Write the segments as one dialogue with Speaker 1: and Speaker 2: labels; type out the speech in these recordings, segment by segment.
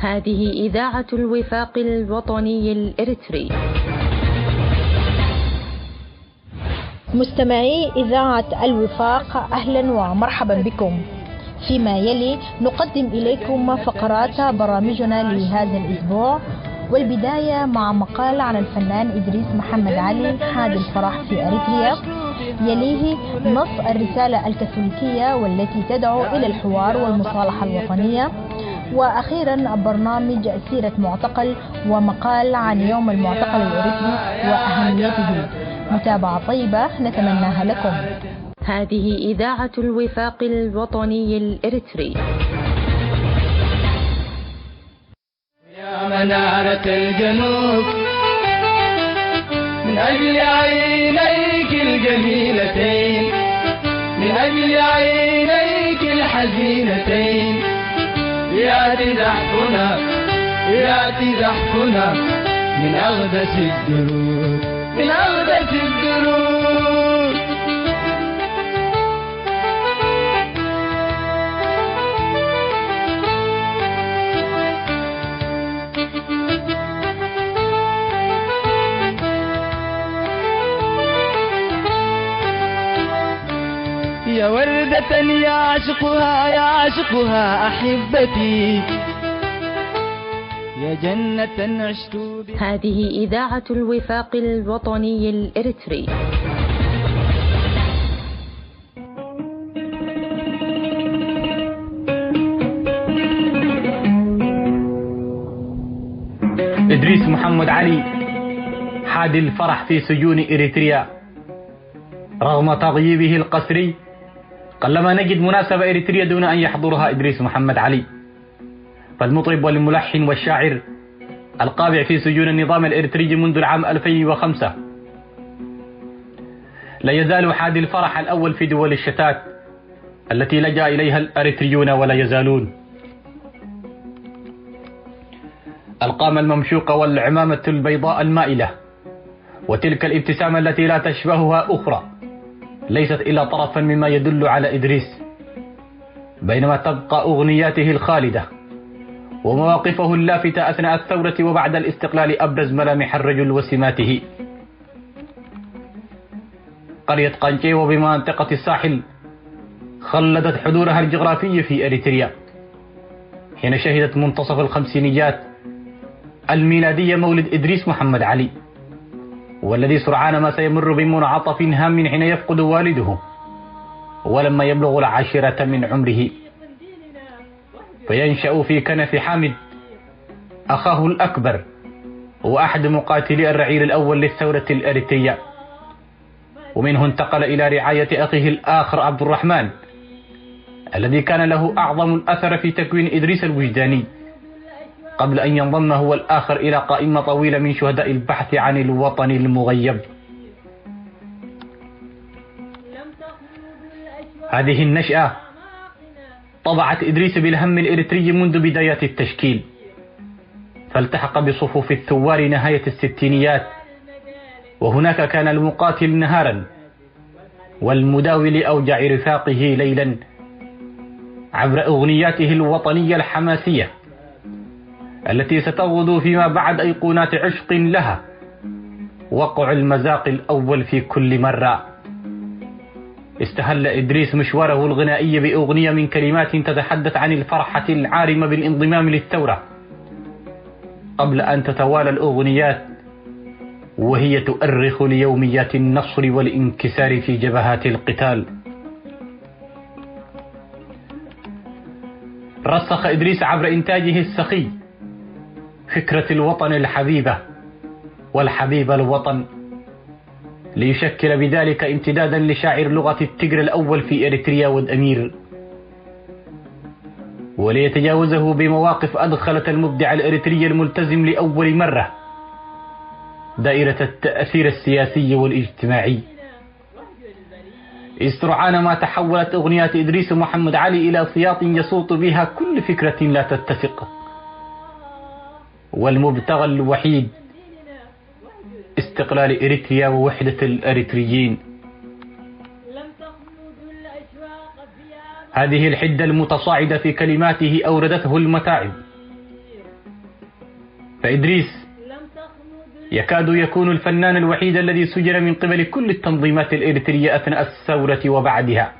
Speaker 1: هذه إذاعة الوفاق الوطني الإريتري.
Speaker 2: مستمعي إذاعة الوفاق، أهلا ومرحبا بكم. فيما يلي نقدم إليكم فقرات برامجنا لهذا الأسبوع، والبداية مع مقال عن الفنان إدريس محمد علي حاد الفرح في أريتريا، يليه نص الرسالة الكاثوليكية والتي تدعو إلى الحوار والمصالحة الوطنية، وأخيرا برنامج سيرة معتقل ومقال عن يوم المعتقل الإريتري وأهميته. متابعة طيبة نتمناها لكم.
Speaker 1: هذه إذاعة الوفاق الوطني الإريتري.
Speaker 3: يا منارة الجنوب من أجل عينيك الجميلتين، من أجل عينيك الحزينتين، يأتي زحفنا يأتي زحفنا من أغدس الدروب، من أغدس الدروب. يا وردة يعشقها أحبتي، يا جنة عشت بها.
Speaker 1: هذه إذاعة الوفاق الوطني الإريتري.
Speaker 4: إدريس محمد علي حاد الفرح في سجون إريتريا. رغم تغييبه القسري قلما نجد مناسبة إريتريا دون أن يحضرها إدريس محمد علي، فالمطرب والملحن والشاعر القابع في سجون النظام الإريتري منذ العام 2005 لا يزال حاد الفرح الأول في دول الشتات التي لجأ إليها الأريتريون ولا يزالون. القامة الممشوقة والعمامة البيضاء المائلة وتلك الابتسامة التي لا تشبهها أخرى ليست إلا طرفا مما يدل على إدريس، بينما تبقى أغنياته الخالدة ومواقفه اللافتة أثناء الثورة وبعد الاستقلال أبرز ملامح الرجل وسماته. قرية قنجيو بمنطقة الساحل خلدت حضورها الجغرافي في أريتريا حين شهدت منتصف الخمسينيات الميلادية مولد إدريس محمد علي، والذي سرعان ما سيمر بمنعطف هام حين يفقد والده ولما يبلغ 10 من عمره، فينشأ في كنف حامد أخاه الأكبر وأحد مقاتلي الرعيل الأول للثورة الأريترية، ومنه انتقل إلى رعاية أخيه الآخر عبد الرحمن الذي كان له أعظم الأثر في تكوين إدريس الوجداني، قبل أن ينضم هو الآخر إلى قائمة طويلة من شهداء البحث عن الوطن المغيب. هذه النشأة طبعت إدريس بالهم الإريتري منذ بدايات التشكيل، فالتحق بصفوف الثوار نهاية الستينيات، وهناك كان المقاتل نهارا والمداوي لأوجع رفاقه ليلا عبر أغنياته الوطنية الحماسية التي ستغدو فيما بعد أيقونات عشق لها وقع المذاق الأول في كل مرة. استهل إدريس مشواره الغنائي بأغنية من كلمات تتحدث عن الفرحة العارمة بالانضمام للثورة، قبل أن تتوالى الأغنيات وهي تؤرخ ليوميات النصر والانكسار في جبهات القتال. رسخ إدريس عبر إنتاجه السخي فكرة الوطن الحبيبة والحبيب الوطن، ليشكل بذلك امتدادا لشاعر لغة التجر الأول في إريتريا والأمير، وليتجاوزه بمواقف أدخلت المبدع الإريتري الملتزم لأول مرة دائرة التأثير السياسي والاجتماعي. سرعان ما تحولت أغنيات إدريس محمد علي إلى سياط يصوت بها كل فكرة لا تتفق، والمبتغى الوحيد استقلال إريتريا ووحدة الأريتريين. هذه الحدة المتصاعدة في كلماته أوردته المتاعب فإدريس يكاد يكون الفنان الوحيد الذي سجن من قبل كل التنظيمات الإريترية أثناء الثورة وبعدها.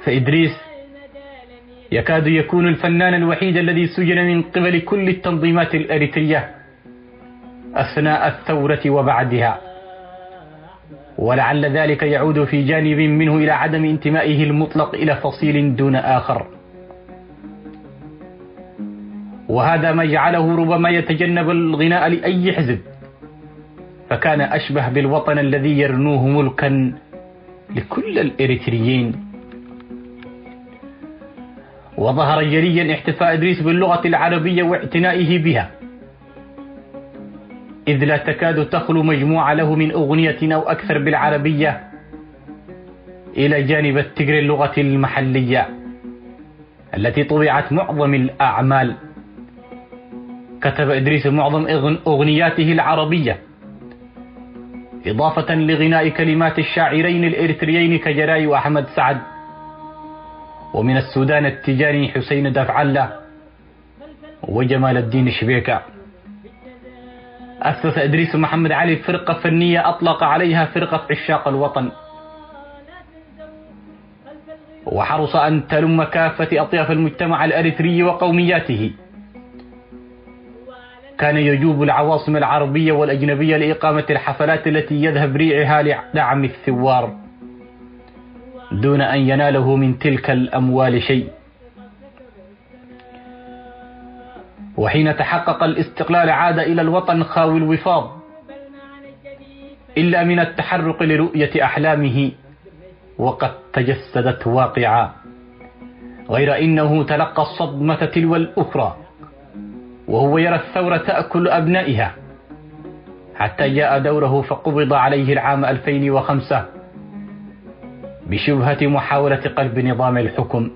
Speaker 4: فإدريس يكاد يكون الفنان الوحيد الذي سجن من قبل كل التنظيمات الإريترية أثناء الثورة وبعدها، ولعل ذلك يعود في جانب منه إلى عدم انتمائه المطلق إلى فصيل دون آخر، وهذا ما جعله ربما يتجنب الغناء لأي حزب، فكان أشبه بالوطن الذي يرنوه ملكا لكل الإريتريين. وظهر جليا احتفاء إدريس باللغة العربية واعتنائه بها، إذ لا تكاد تخلو مجموعة له من أغنية أو أكثر بالعربية، إلى جانب التجر اللغة المحلية التي طبعت معظم الأعمال. كتب إدريس معظم أغنياته العربية، إضافة لغناء كلمات الشاعرين الإريتريين كجراي وأحمد سعد، ومن السودان التجاني حسين دفعلة وجمال الدين شبيكة. أسس إدريس محمد علي فرقة فنية أطلق عليها فرقة عشاق الوطن، وحرص أن تلم كافة أطياف المجتمع الأريتري وقومياته. كان يجوب العواصم العربية والأجنبية لإقامة الحفلات التي يذهب ريعها لدعم الثوار دون أن يناله من تلك الأموال شيء. وحين تحقق الاستقلال عاد إلى الوطن خاوي الوفاض، إلا من التحرق لرؤية أحلامه وقد تجسدت واقعا، غير إنه تلقى الصدمة تلو الأخرى وهو يرى الثورة تأكل أبنائها، حتى جاء دوره فقبض عليه العام 2005 بشبهة محاولة قلب نظام الحكم،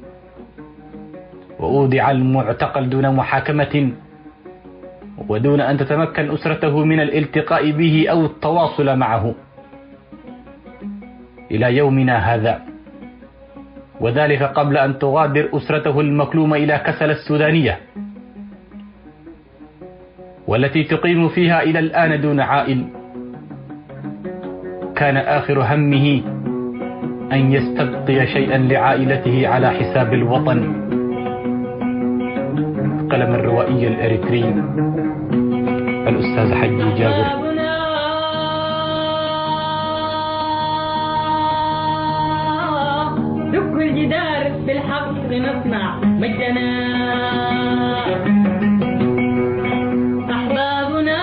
Speaker 4: وأودع المعتقل دون محاكمة ودون أن تتمكن أسرته من الالتقاء به أو التواصل معه إلى يومنا هذا، وذلك قبل أن تغادر أسرته المكلومة إلى كسل السودانية، والتي تقيم فيها إلى الآن دون عائل. كان آخر همه أن يستبقي شيئا لعائلته على حساب الوطن. قلم الروائي الإريتري الأستاذ حجي جابر.
Speaker 5: دق الجدار بالحق نصنع مجدنا، أحبابنا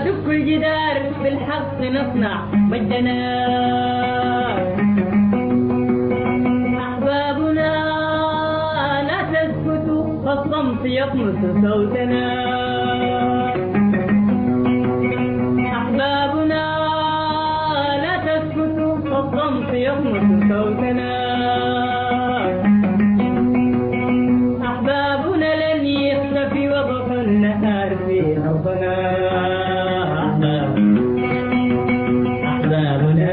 Speaker 5: دق الجدار بالحق نصنع مجدنا، أحبابنا لا تسكتوا فالصمت يطمس صوتنا، أحبابنا لا تسكتوا فالصمت يطمس صوتنا، أحبابنا لن يختفي وضح النهار في أرضنا، أحبابنا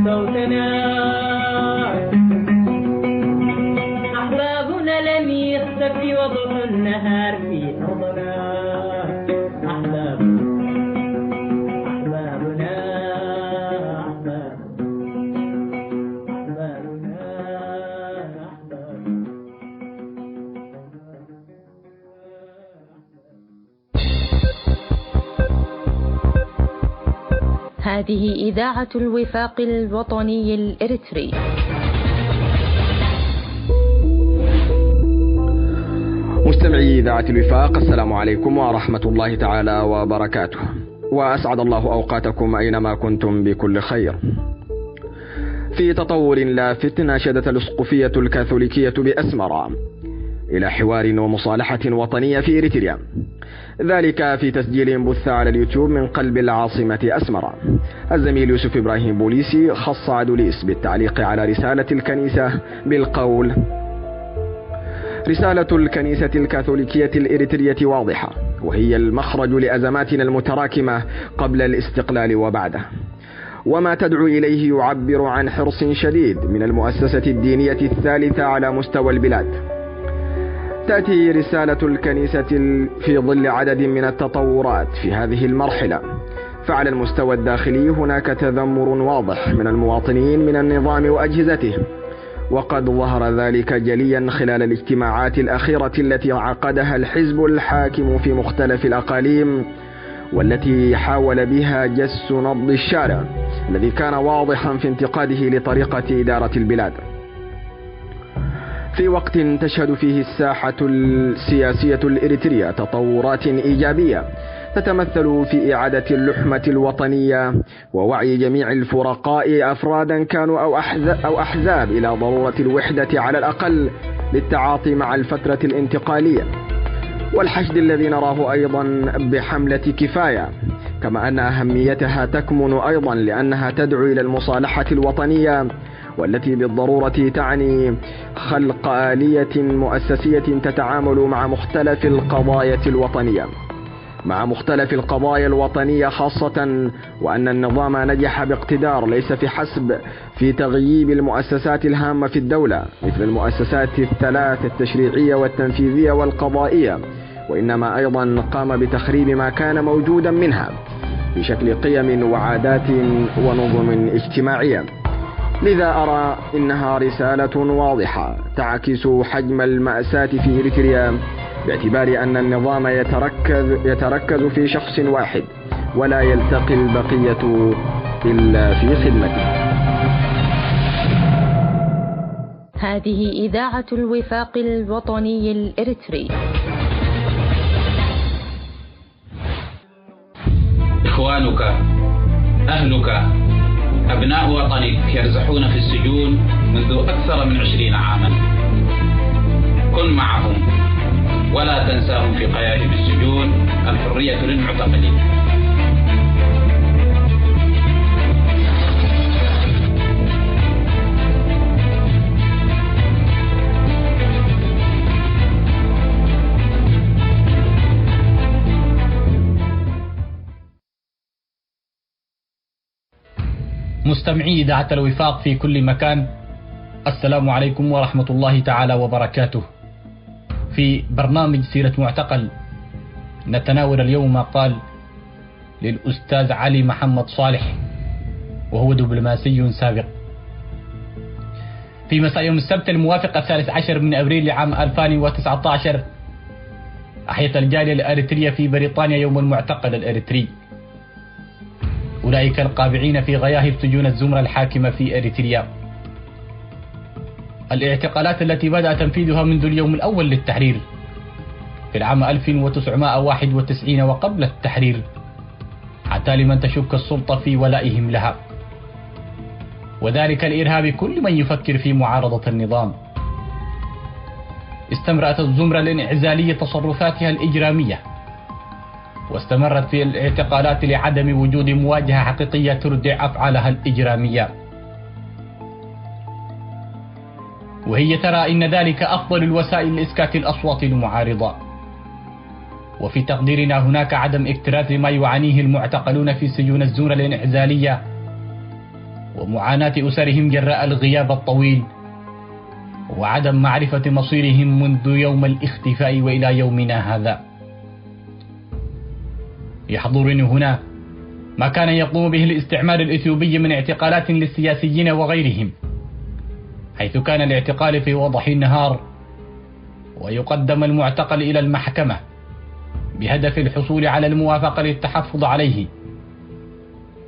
Speaker 5: صوتنا أحبابنا لم يختفي وضح النهار في أرضنا
Speaker 1: هذه إذاعة الوفاق الوطني الإريتري.
Speaker 6: مستمعي إذاعة الوفاق، السلام عليكم ورحمة الله تعالى وبركاته، وأسعد الله أوقاتكم أينما كنتم بكل خير. في تطور لافت ناشدت الأسقفية الكاثوليكية بأسمرة إلى حوار ومصالحة وطنية في إريتريا، ذلك في تسجيل بث على اليوتيوب من قلب العاصمة أسمرة. الزميل يوسف إبراهيم بوليسي خص عدوليس بالتعليق على رسالة الكنيسة بالقول: رسالة الكنيسة الكاثوليكية الإريترية واضحة، وهي المخرج لأزماتنا المتراكمة قبل الاستقلال وبعده، وما تدعو إليه يعبر عن حرص شديد من المؤسسة الدينية الثالثة على مستوى البلاد. تأتي رسالة الكنيسة في ظل عدد من التطورات في هذه المرحلة، فعلى المستوى الداخلي هناك تذمر واضح من المواطنين من النظام وأجهزته، وقد ظهر ذلك جليا خلال الاجتماعات الأخيرة التي عقدها الحزب الحاكم في مختلف الأقاليم، والتي حاول بها جس نبض الشارع الذي كان واضحا في انتقاده لطريقة إدارة البلاد، في وقت تشهد فيه الساحة السياسية الإريترية تطورات إيجابية تتمثل في إعادة اللحمة الوطنية ووعي جميع الفرقاء أفرادا كانوا أو أحزاب إلى ضرورة الوحدة على الأقل للتعاطي مع الفترة الانتقالية، والحشد الذي نراه أيضا بحملة كفاية، كما أن أهميتها تكمن أيضا لأنها تدعو إلى المصالحة الوطنية، والتي بالضرورة تعني خلق آلية مؤسسية تتعامل مع مختلف القضايا الوطنية خاصة، وأن النظام نجح باقتدار ليس في حسب في تغييب المؤسسات الهامة في الدولة مثل المؤسسات الثلاث التشريعية والتنفيذية والقضائية، وإنما أيضا قام بتخريب ما كان موجودا منها بشكل قيم وعادات ونظم اجتماعية. لذا أرى إنها رسالة واضحة تعكس حجم المأساة في إريتريا، باعتبار أن النظام يتركز في شخص واحد ولا يلتقي البقية إلا في خدمته.
Speaker 1: هذه إذاعة الوفاق الوطني الإريتري.
Speaker 4: إخوانك، أهلك، أبناء وطنك يرزحون في السجون منذ أكثر من 20 عاما. كن معهم ولا تنساهم في قيائم السجون. الحرية للمعتقلين. مستمعي إذاعة الوفاق في كل مكان، السلام عليكم ورحمة الله تعالى وبركاته. في برنامج سيرة معتقل نتناول اليوم ما قال للأستاذ علي محمد صالح، وهو دبلوماسي سابق. في مساء يوم السبت الموافق 13 من أبريل لعام 2019 أحيت الجالية الأريترية في بريطانيا يوم المعتقل الأريتري. أولئك القابعين في غياهب سجون الزمرة الحاكمة في أريتريا. الاعتقالات التي بدأ تنفيذها منذ اليوم الأول للتحرير في العام 1991 وقبل التحرير، حتى لمن تشك السلطة في ولائهم لها، وذلك لإرهاب كل من يفكر في معارضة النظام. استمرت الزمرة الانعزالية تصرفاتها الإجرامية، واستمرت في الاعتقالات لعدم وجود مواجهة حقيقية تردع أفعالها الإجرامية، وهي ترى إن ذلك أفضل الوسائل لإسكات الأصوات المعارضة. وفي تقديرنا هناك عدم اكتراث ما يعانيه المعتقلون في سجون الزمرة الانعزالية، ومعاناة أسرهم جراء الغياب الطويل وعدم معرفة مصيرهم منذ يوم الاختفاء وإلى يومنا هذا. يحضرني هنا ما كان يقوم به الاستعمار الإثيوبي من اعتقالات للسياسيين وغيرهم، حيث كان الاعتقال في وضح النهار ويقدم المعتقل إلى المحكمة بهدف الحصول على الموافقة للتحفظ عليه،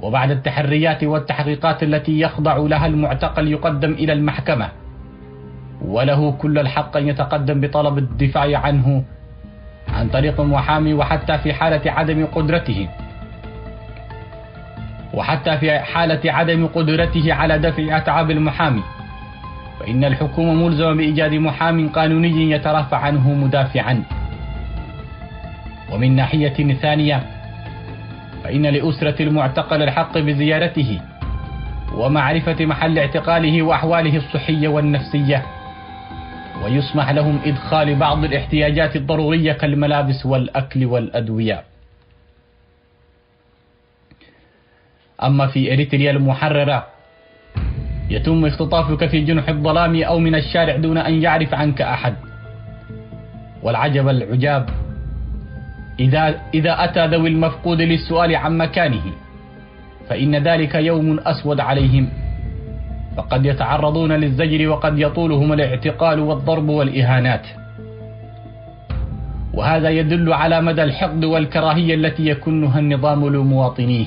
Speaker 4: وبعد التحريات والتحقيقات التي يخضع لها المعتقل يقدم إلى المحكمة، وله كل الحق أن يتقدم بطلب الدفاع عنه عن طريق محامي، وحتى في حالة عدم قدرته على دفع أتعاب المحامي، فإن الحكومة ملزمة بإيجاد محام قانوني يترافع عنه مدافعا. ومن ناحية ثانية فإن لأسرة المعتقل الحق بزيارته ومعرفة محل اعتقاله وأحواله الصحية والنفسية، ويسمح لهم إدخال بعض الاحتياجات الضرورية كالملابس والأكل والأدوية. أما في إريتريا المحررة يتم اختطافك في جنح الظلام أو من الشارع دون أن يعرف عنك أحد. والعجب العجاب إذا أتى ذوي المفقود للسؤال عن مكانه فإن ذلك يوم أسود عليهم، فقد يتعرضون للزجر وقد يطولهم الاعتقال والضرب والإهانات. وهذا يدل على مدى الحقد والكراهية التي يكنها النظام لمواطنيه.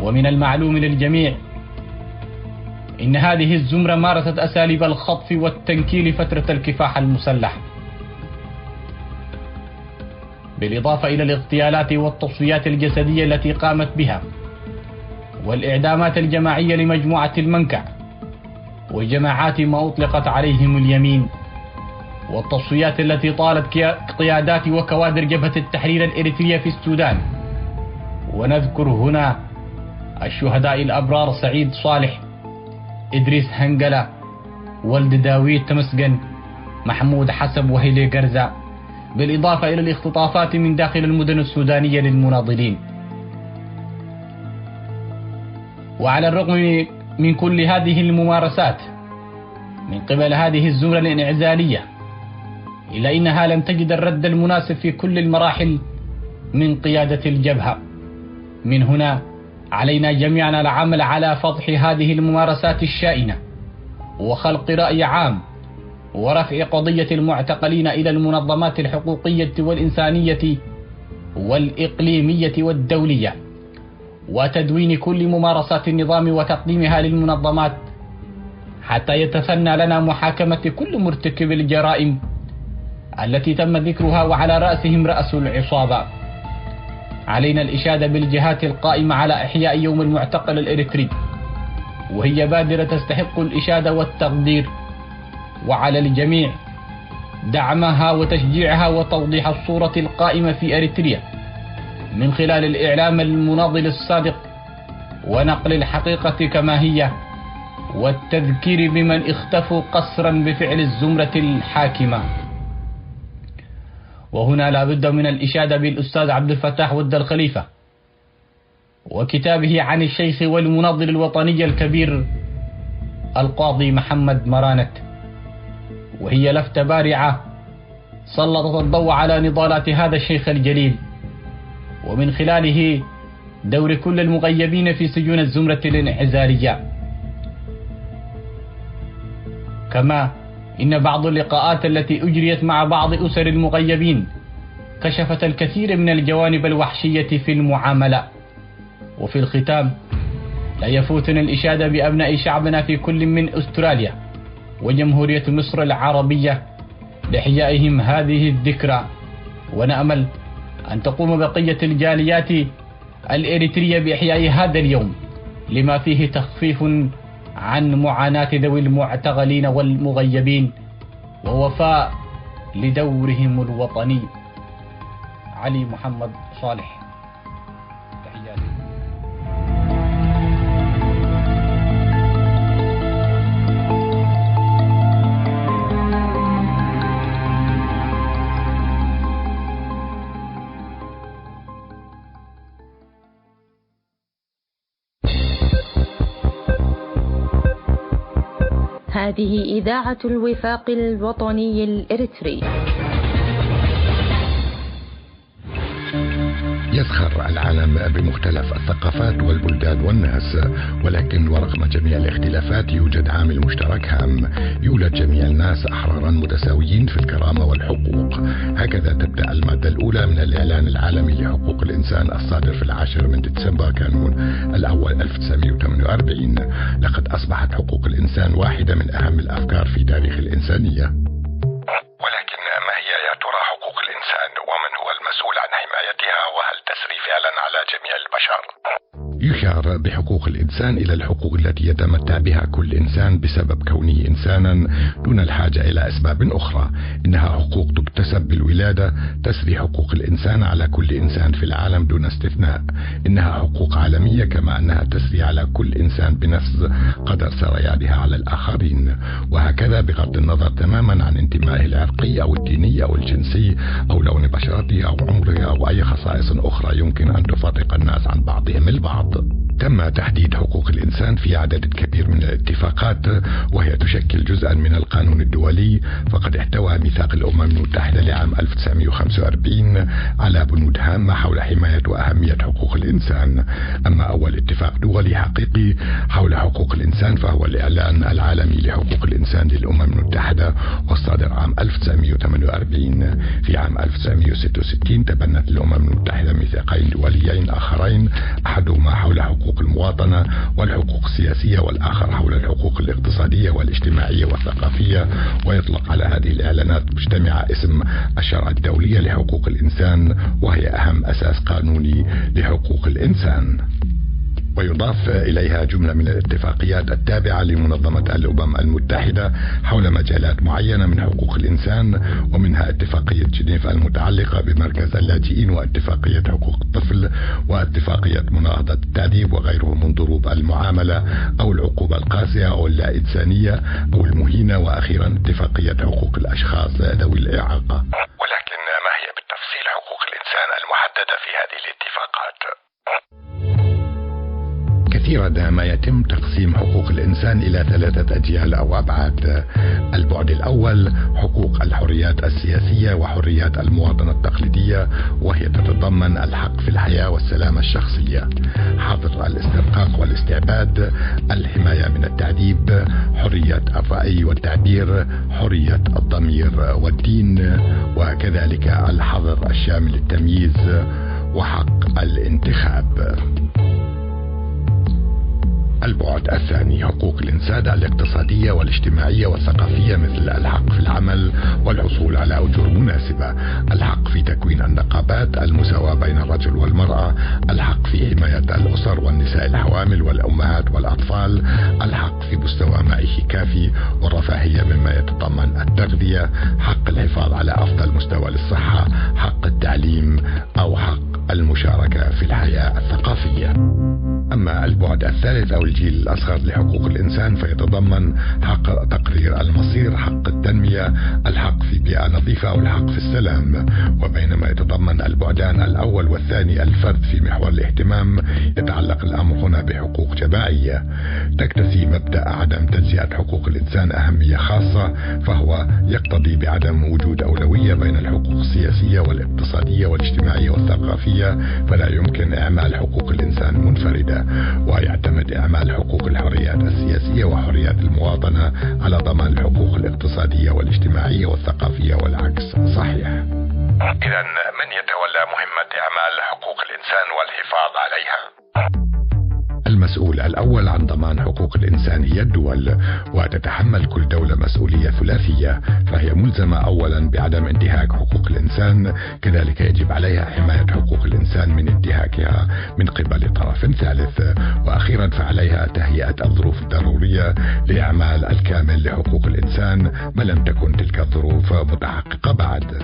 Speaker 4: ومن المعلوم للجميع إن هذه الزمرة مارست أساليب الخطف والتنكيل فترة الكفاح المسلح، بالإضافة إلى الاغتيالات والتصفيات الجسدية التي قامت بها، والإعدامات الجماعية لمجموعة المنكع وجماعات ما أطلقت عليهم اليمين، والتصفيات التي طالت قيادات وكوادر جبهة التحرير الإريترية في السودان. ونذكر هنا الشهداء الأبرار سعيد صالح، إدريس هنجلة، ولد داويد تمسجن، محمود حسب وهيلي قرزة، بالإضافة إلى الاختطافات من داخل المدن السودانية للمناضلين. وعلى الرغم من كل هذه الممارسات من قبل هذه الزمرة الانعزالية، إلا إنها لم تجد الرد المناسب في كل المراحل من قيادة الجبهة. من هنا علينا جميعا العمل على فضح هذه الممارسات الشائنة وخلق رأي عام ورفع قضية المعتقلين إلى المنظمات الحقوقية والإنسانية والإقليمية والدولية، وتدوين كل ممارسات النظام وتقديمها للمنظمات حتى يتثنى لنا محاكمة كل مرتكب الجرائم التي تم ذكرها وعلى رأسهم رأس العصابة. علينا الإشادة بالجهات القائمة على إحياء يوم المعتقل الإريتري، وهي بادرة تستحق الإشادة والتقدير، وعلى الجميع دعمها وتشجيعها وتوضيح الصورة القائمة في إريتريا من خلال الإعلام المناضل الصادق ونقل الحقيقة كما هي، والتذكير بمن اختفوا قسرا بفعل الزمرة الحاكمة. وهنا لا بد من الإشادة بالأستاذ عبد الفتاح ود الخليفة وكتابه عن الشيخ والمناضل الوطني الكبير القاضي محمد مرانت، وهي لفتة بارعة سلطت الضوء على نضالات هذا الشيخ الجليل، ومن خلاله دور كل المغيبين في سجون الزمرة الانعزالية. كما إن بعض اللقاءات التي أجريت مع بعض أسر المغيبين كشفت الكثير من الجوانب الوحشية في المعاملة. وفي الختام لا يفوتنا الإشادة بأبناء شعبنا في كل من أستراليا وجمهورية مصر العربية لإحيائهم هذه الذكرى، ونأمل أن تقوم بقية الجاليات الإريترية بإحياء هذا اليوم لما فيه تخفيف عن معاناة ذوي المعتقلين والمغيبين ووفاء لدورهم الوطني. علي محمد صالح.
Speaker 1: هذه إذاعة الوفاق الوطني الإريتري.
Speaker 7: يزخر العالم بمختلف الثقافات والبلدان والناس، ولكن ورغم جميع الاختلافات يوجد عامل مشترك هام: يولد جميع الناس أحرارا متساويين في الكرامة والحقوق. هكذا تبدأ المادة الأولى من الإعلان العالمي لحقوق الإنسان الصادر في 10 من ديسمبر كانون الأول 1948. لقد أصبحت حقوق الإنسان واحدة من أهم الأفكار في تاريخ الإنسانية. ولكن ما هي يا ترى حقوق الإنسان، ومن هو المسؤول عن حمايتها، وهل تسري فعلا على جميع البشر؟ يشار بحقوق الإنسان إلى الحقوق التي يتمتع بها كل إنسان بسبب كونه إنسانا دون الحاجة إلى أسباب أخرى. إنها حقوق تكتسب بالولادة، تسري حقوق الإنسان على كل إنسان في العالم دون استثناء. إنها حقوق عالمية، كما أنها تسري على كل إنسان بنفس قدر سريانها على الآخرين، وهكذا بغض النظر تماما عن انتمائه العرقي أو الديني أو الجنسي أو لون بشرته أو عمره أو أي خصائص أخرى يمكن أن تفرق الناس عن بعضهم البعض. تم تحديد حقوق الإنسان في عدد كبير من الاتفاقات، وهي تشكل جزءا من القانون الدولي. فقد احتوى ميثاق الأمم المتحدة لعام 1945 على بنود هامة حول حماية وأهمية حقوق الإنسان. أما أول اتفاق دولي حقيقي حول حقوق الإنسان فهو الإعلان العالمي لحقوق الإنسان للأمم المتحدة، والصادر عام 1948. في عام 1966 تبنت الأمم المتحدة ميثاقين دوليين آخرين، أحدهما حول حقوق المواطنة والحقوق السياسية، والآخر حول الحقوق الاقتصادية والاجتماعية والثقافية. ويطلق على هذه الإعلانات مجتمعة اسم الشرع الدولية لحقوق الإنسان، وهي أهم أساس قانوني لحقوق الإنسان. ويضاف إليها جملة من الاتفاقيات التابعة لمنظمة الأمم المتحدة حول مجالات معينة من حقوق الإنسان، ومنها اتفاقية جنيف المتعلقة بمركز اللاجئين، واتفاقية حقوق الطفل، واتفاقية مناهضة التعذيب، وغيره من ضروب المعاملة أو العقوبة القاسية أو اللا إنسانية أو المهينة، وأخيرا اتفاقية حقوق الأشخاص ذوي الإعاقة. ولكن ما هي بالتفصيل حقوق الإنسان المحددة في هذه الاتفاقات؟ كثيرا ما يتم تقسيم حقوق الإنسان إلى 3 أجيال أو أبعاد. البعد الأول حقوق الحريات السياسية وحريات المواطنة التقليدية، وهي تتضمن الحق في الحياة والسلامة الشخصية، حظر الاسترقاق والاستعباد، الحماية من التعذيب، حرية الرأي والتعبير، حرية الضمير والدين، وكذلك الحظر الشامل للتمييز وحق الانتخاب. البعد الثاني حقوق الإنسان الاقتصادية والاجتماعية والثقافية، مثل الحق في العمل والحصول على أجور مناسبة، الحق في تكوين النقابات، المساواة بين الرجل والمرأة، الحق في حماية الأسر والنساء الحوامل والأمهات والأطفال، الحق في مستوى معيشي كافي والرفاهية مما يتضمن التغذية، حق الحفاظ على أفضل مستوى للصحة، حق التعليم أو حق المشاركة في الحياة الثقافية. أما البعد الثالث أو الجيل الأصغر لحقوق الإنسان فيتضمن حق تقرير المصير، حق التنمية، الحق في بيئة نظيفة أو الحق في السلام. وبينما يتضمن البعدان الأول والثاني الفرد في محور الاهتمام، يتعلق الأمر هنا بحقوق جماعية. تكتفي مبدأ عدم تجزئة حقوق الإنسان أهمية خاصة، فهو يقتضي بعدم وجود أولوية بين الحقوق السياسية والاقتصادية والاجتماعية والثقافية، فلا يمكن إعمال حقوق الإنسان منفردة، ويعتمد إعمال حقوق الحريات السياسية وحريات المواطنة على ضمان الحقوق الاقتصادية والاجتماعية والثقافية، والعكس صحيح. إذا من يتولى مهمة إعمال حقوق الإنسان والحفاظ عليها؟ المسؤول الأول عن ضمان حقوق الإنسان هي الدول، وتتحمل كل دولة مسؤولية ثلاثية، فهي ملزمة أولا بعدم انتهاك حقوق الإنسان، كذلك يجب عليها حماية حقوق الإنسان من انتهاكها من قبل طرف ثالث، وأخيرا فعليها تهيئة الظروف الضرورية لإعمال الكامل لحقوق الإنسان ما لم تكن تلك الظروف متحققة بعد.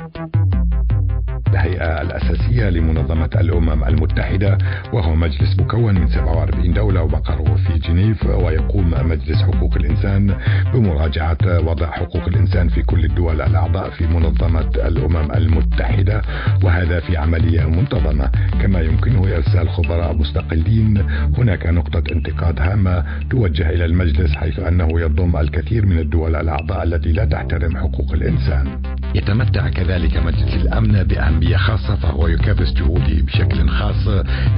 Speaker 7: الهيئة الأساسية لمنظمة الأمم المتحدة، وهو مجلس مكون من 47 دولة ومقره في جنيف. ويقوم مجلس حقوق الإنسان بمراجعة وضع حقوق الإنسان في كل الدول الأعضاء في منظمة الأمم المتحدة، وهذا في عملية منتظمة. كما يمكنه إرسال خبراء مستقلين. هناك نقطة انتقاد هامة توجه إلى المجلس، حيث أنه يضم الكثير من الدول الأعضاء التي لا تحترم حقوق الإنسان. يتمتع كذلك مجلس الأمن بأهمية خاصة، فهو يكرس جهوده بشكل خاص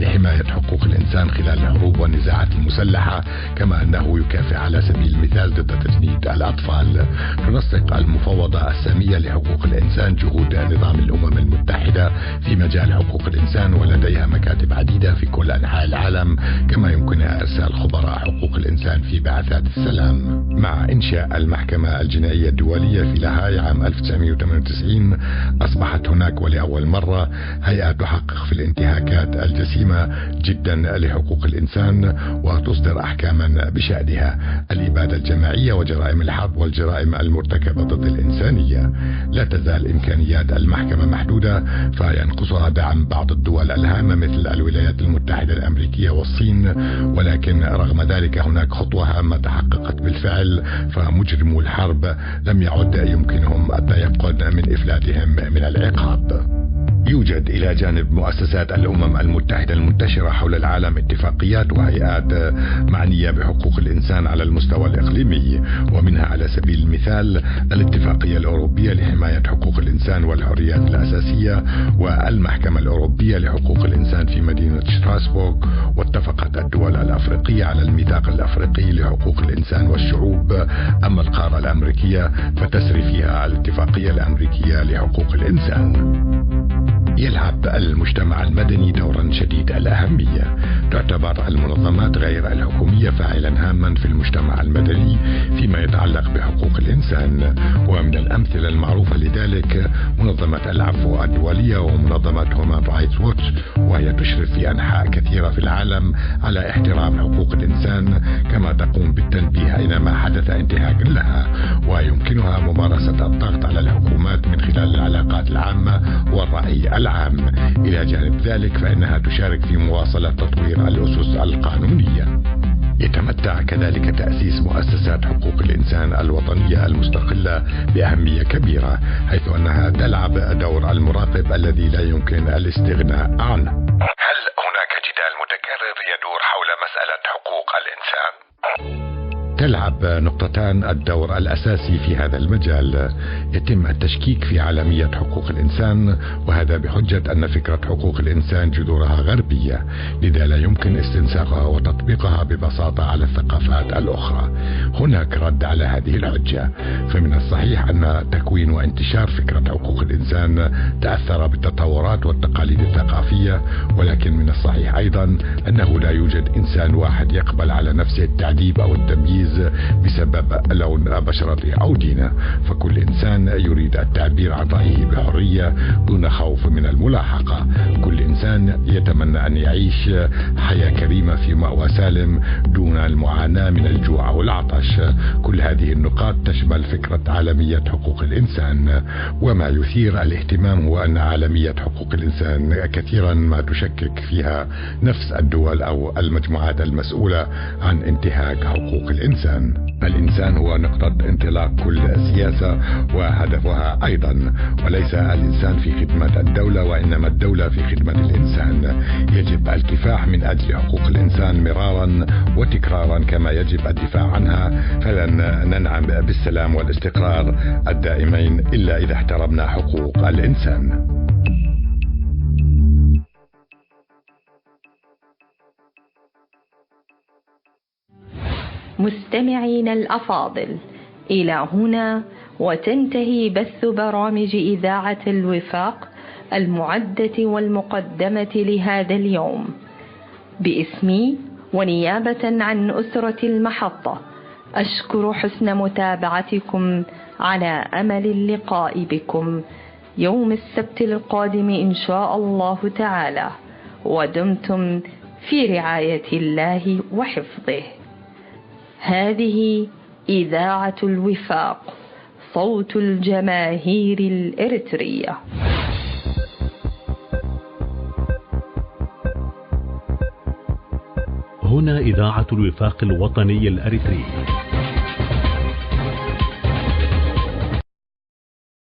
Speaker 7: لحماية حقوق الإنسان خلال الحروب والنزاعات المسلحة، كما أنه يكافح على سبيل المثال ضد تجنيد الأطفال. تنسق المفوضة السامية لحقوق الإنسان جهود نظام الأمم المتحدة في مجال حقوق الإنسان، ولديها مكاتب عديدة في كل أنحاء العالم، كما يمكنها إرسال خبراء حقوق الإنسان في بعثات السلام. مع إنشاء المحكمة الجنائية الدولية في لاهاي عام 1998 أصبحت هناك ولأول مرة هيئة تحقق في الانتهاكات الجسيمة جدا لحقوق الإنسان وتصدر أحكاما بشأنها: الإبادة الجماعية وجرائم الحرب والجرائم المرتكبة ضد الإنسانية. لا تزال إمكانيات المحكمة محدودة، فينقصها دعم بعض الدول الهامة مثل الولايات المتحدة الأمريكية والصين، ولكن رغم ذلك هناك خطوة هامة تحققت بالفعل، فمجرمو الحرب لم يعد يمكنهم التيقن من إفلاتهم من العقاب. يوجد إلى جانب مؤسسات الأمم المتحدة المنتشرة حول العالم اتفاقيات وهيئات معنية بحقوق الإنسان على المستوى الإقليمي، ومنها على سبيل المثال الاتفاقية الأوروبية لحماية حقوق الإنسان والحريات الأساسية، والمحكمة الأوروبية لحقوق الإنسان في مدينة شتراسبورغ. واتفقت الدول الأفريقية على الميثاق الأفريقي لحقوق الإنسان والشعوب. أما القارة الأمريكية فتسري فيها الاتفاقية الأمريكية لحقوق الإنسان. يلعب المجتمع المدني دورا شديد الأهمية. تعتبر المنظمات غير الحكومية فاعلا هاما في المجتمع المدني فيما يتعلق بحقوق الإنسان، ومن الأمثلة المعروفة لذلك منظمة العفو الدولية ومنظمة هيومان رايتس ووتش، وهي تشرف في أنحاء كثيرة في العالم على احترام حقوق الإنسان، كما تقوم بالتنبيه أينما حدث انتهاك لها، ويمكنها ممارسة الضغط على الحكومات من خلال العلاقات العامة والرأي العام. إلى جانب ذلك فإنها تشارك في مواصلة تطوير الأسس القانونية. يتمتع كذلك تأسيس مؤسسات حقوق الإنسان الوطنية المستقلة بأهمية كبيرة، حيث أنها تلعب دور المراقب الذي لا يمكن الاستغناء عنه. هل هناك جدال متكرر يدور حول مسألة حقوق الإنسان؟ تلعب نقطتان الدور الأساسي في هذا المجال. يتم التشكيك في عالمية حقوق الإنسان، وهذا بحجة أن فكرة حقوق الإنسان جذورها غربية، لذا لا يمكن استنساخها وتطبيقها ببساطة على الثقافات الأخرى. هناك رد على هذه الحجة، فمن الصحيح أن تكوين وانتشار فكرة حقوق الإنسان تأثر بالتطورات والتقاليد الثقافية، ولكن من الصحيح أيضا أنه لا يوجد إنسان واحد يقبل على نفسه التعذيب أو التمييز بسبب لون بشرته أو دينه، فكل إنسان يريد التعبير عن رأيه بحرية دون خوف من الملاحقة. كل إنسان يتمنى أن يعيش حياة كريمة في مأوى سالم دون المعاناة من الجوع أو العطش. كل هذه النقاط تشمل فكرة عالمية حقوق الإنسان، وما يثير الاهتمام هو أن عالمية حقوق الإنسان كثيرا ما تشكك فيها نفس الدول أو المجموعات المسؤولة عن انتهاك حقوق الإنسان. الإنسان هو نقطة انطلاق كل سياسة وهدفها أيضا، وليس الإنسان في خدمة الدولة وإنما الدولة في خدمة الإنسان. يجب الكفاح من أجل حقوق الإنسان مرارا وتكرارا كما يجب الدفاع عنها، فلن ننعم بالسلام والاستقرار الدائمين إلا إذا احترمنا حقوق الإنسان.
Speaker 1: مستمعين الأفاضل، إلى هنا وتنتهي بث برامج إذاعة الوفاق المعدة والمقدمة لهذا اليوم. باسمي ونيابة عن أسرة المحطة أشكر حسن متابعتكم، على أمل اللقاء بكم يوم السبت القادم إن شاء الله تعالى، ودمتم في رعاية الله وحفظه. هذه إذاعة الوفاق، صوت الجماهير الإريترية.
Speaker 8: هنا إذاعة الوفاق الوطني الأريتري.